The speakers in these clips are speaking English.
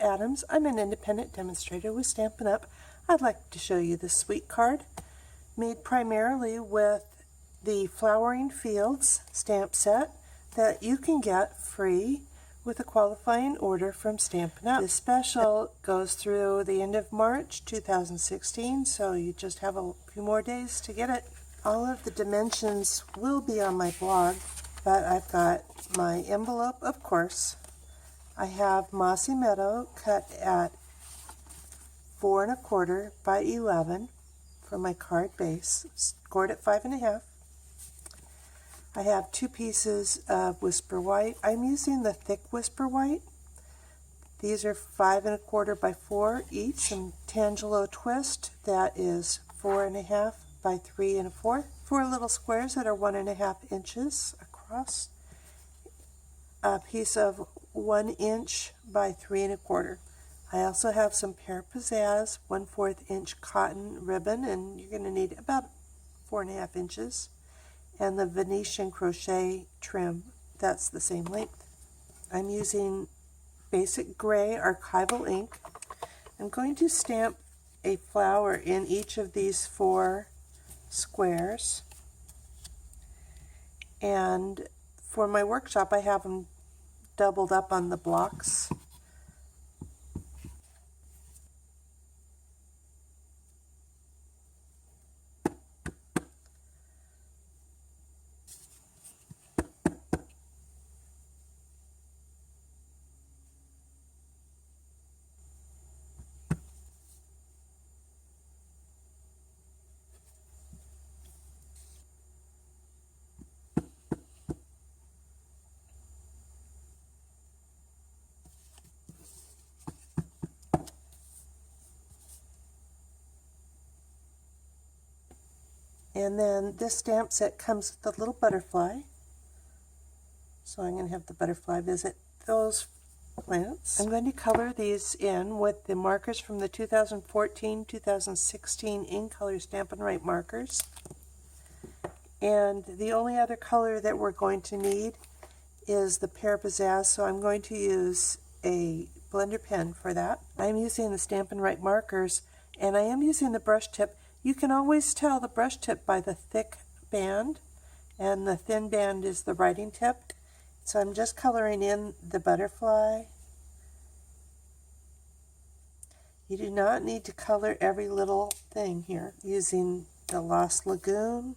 Adams. I'm an independent demonstrator with Stampin' Up! I'd like to show you this sweet card made primarily with the Flowering Fields stamp set that you can get free with a qualifying order from Stampin' Up! This special goes through the end of March 2016, so you just have a few more days to get it. All of the dimensions will be on my blog, but I've got my envelope, of course. I have Mossy Meadow cut at 4 1/4 by 11 for my card base, scored at 5 1/2. I have 2 pieces of Whisper White. I'm using the thick Whisper White. These are 5 1/4 by 4 each, and Tangelo Twist that is 4 1/2 by 3 1/4. 4 little squares that are 1 1/2 inches across. A piece of 1 inch by 3 1/4. I also have some Pear Pizzazz 1/4 inch cotton ribbon, and you're going to need about 4 1/2 inches. And the Venetian crochet trim, that's the same length. I'm using basic gray archival ink. I'm going to stamp a flower in each of these 4 squares. And for my workshop, I have them doubled up on the blocks. And then this stamp set comes with a little butterfly. So I'm going to have the butterfly visit those plants. I'm going to color these in with the markers from the 2014-2016 In Color Stampin' Write markers. And the only other color that we're going to need is the Pear Pizzazz, so I'm going to use a blender pen for that. I'm using the Stampin' Write markers, and I am using the brush tip. You can always tell the brush tip by the thick band, and the thin band is the writing tip. So I'm just coloring in the butterfly. You do not need to color every little thing here. Using the Lost Lagoon.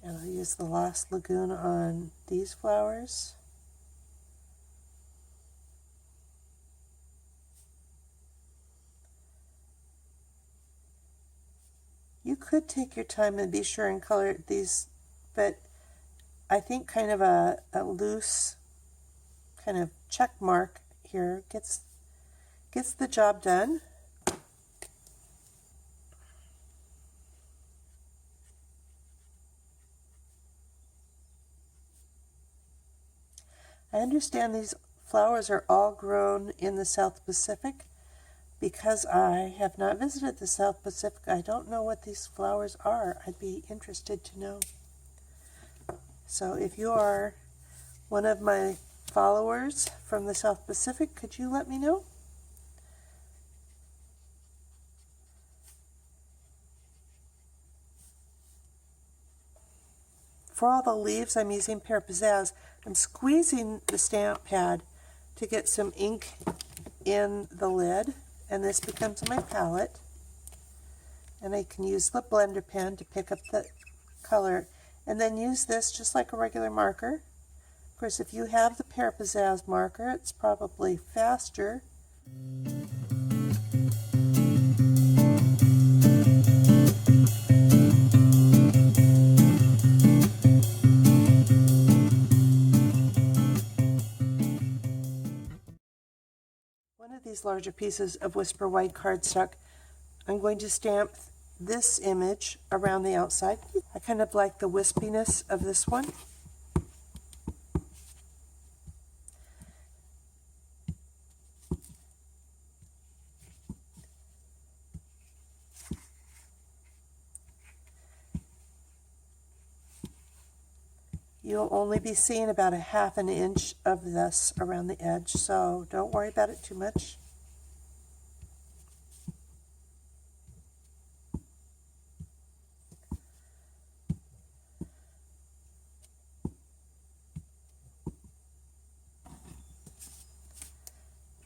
And I'll use the Lost Lagoon on these flowers. You could take your time and be sure and color these, but I think kind of a loose kind of check mark here gets the job done. I understand these flowers are all grown in the South Pacific. Because I have not visited the South Pacific, I don't know what these flowers are. I'd be interested to know. So if you are one of my followers from the South Pacific, could you let me know? For all the leaves, I'm using Pear Pizzazz. I'm squeezing the stamp pad to get some ink in the lid. And this becomes my palette, and I can use the blender pen to pick up the color, and then use this just like a regular marker. Of course, if you have the Pear Pizzazz marker, it's probably faster. These larger pieces of Whisper White cardstock, I'm going to stamp this image around the outside. I kind of like the wispiness of this one. you'll only be seeing about a half an inch of this around the edge, so don't worry about it too much.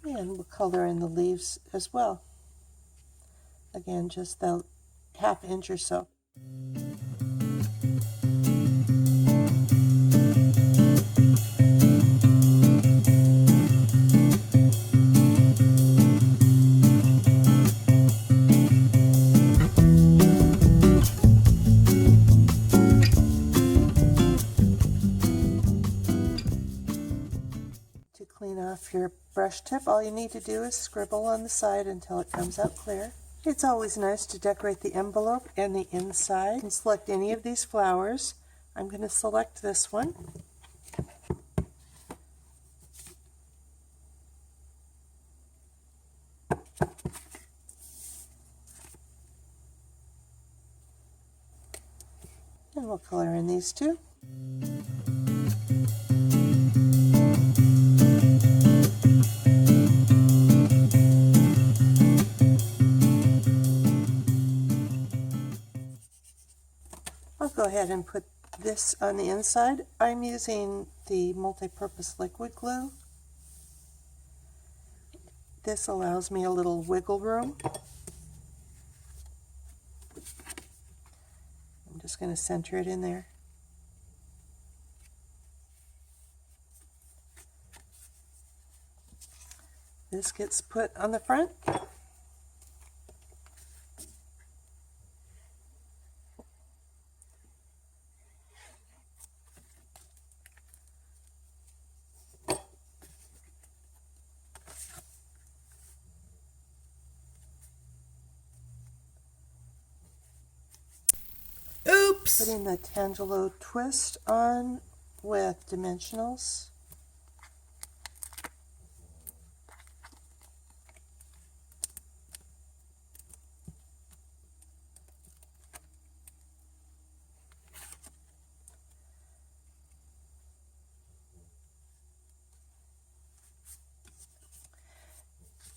And we'll color in the leaves as well. Again, just the half inch or so. To clean off your brush tip, all you need to do is scribble on the side until it comes out clear. It's always nice to decorate the envelope and the inside. You can select any of these flowers. I'm going to select this one. And we'll color in these two. I'll go ahead and put this on the inside. I'm using the multi-purpose liquid glue. This allows me a little wiggle room. I'm just going to center it in there. This gets put on the front. Oops! Putting the Tangelo twist on with dimensionals.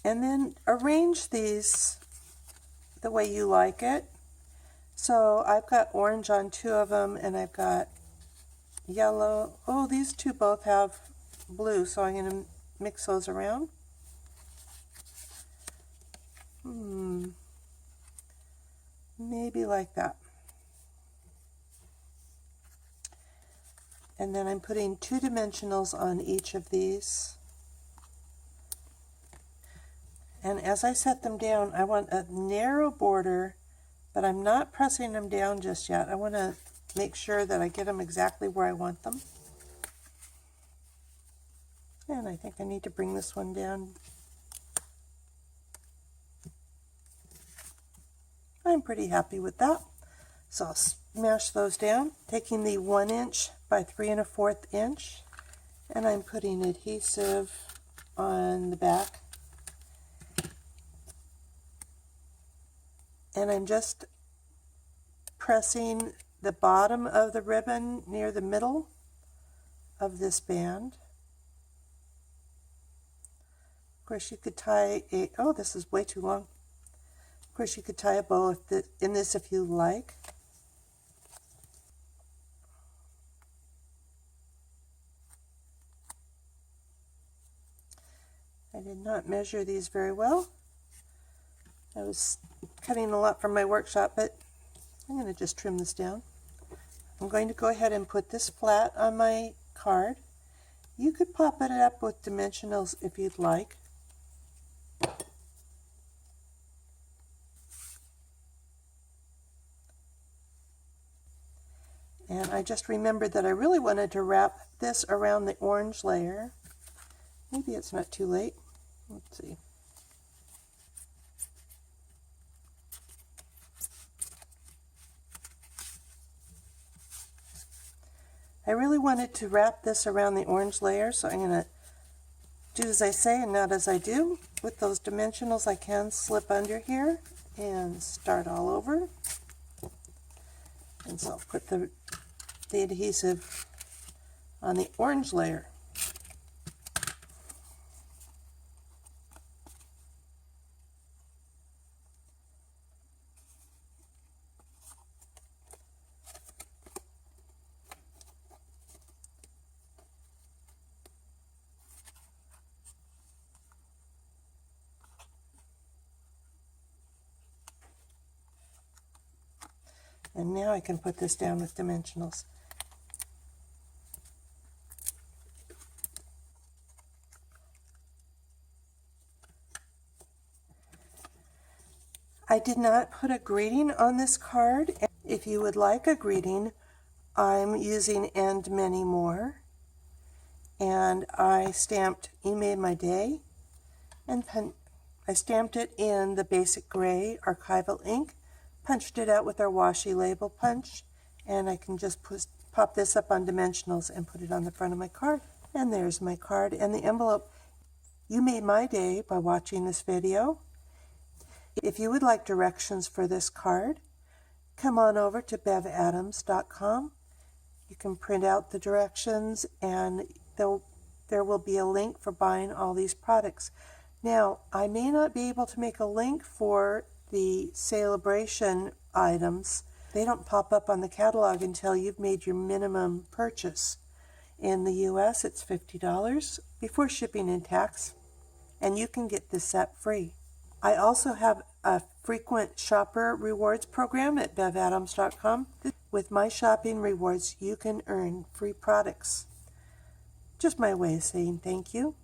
And then arrange these the way you like it. So I've got orange on two of them, and I've got yellow. Oh, these two both have blue, so I'm going to mix those around. Maybe like that. And then I'm putting two dimensionals on each of these. And as I set them down, I want a narrow border, but I'm not pressing them down just yet. I want to make sure that I get them exactly where I want them. And I think I need to bring this one down. I'm pretty happy with that. So I'll smash those down, taking the 1 inch by 3 1/4 inch, and I'm putting adhesive on the back. And I'm just pressing the bottom of the ribbon near the middle of this band. Of course, you could tie a, oh, this is way too long. Of course, you could tie a bow in this if you like. I did not measure these very well. I was cutting a lot from my workshop, but I'm going to just trim this down. I'm going to go ahead and put this flat on my card. You could pop it up with dimensionals if you'd like. And I just remembered that I really wanted to wrap this around the orange layer. Maybe it's not too late. Let's see. I really wanted to wrap this around the orange layer, so I'm going to do as I say and not as I do. With those dimensionals, I can slip under here and start all over. And so I'll put the adhesive on the orange layer. And now I can put this down with dimensionals. I did not put a greeting on this card. If you would like a greeting, I'm using And Many More. And I stamped You Made My Day, and I stamped it in the basic gray archival ink, punched it out with our washi label punch, and I can just pop this up on dimensionals and put it on the front of my card. And there's my card and the envelope. You made my day by watching this video. If you would like directions for this card, come on over to bevadams.com. You can print out the directions, and there will be a link for buying all these products. Now, I may not be able to make a link for the Celebration items. They don't pop up on the catalog until you've made your minimum purchase. In the US, it's $50 before shipping and tax, and you can get this set free. I also have a frequent shopper rewards program at bevadams.com. With my shopping rewards, you can earn free products. Just my way of saying thank you.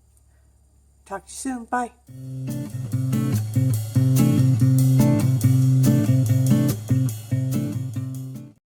Talk to you soon. Bye.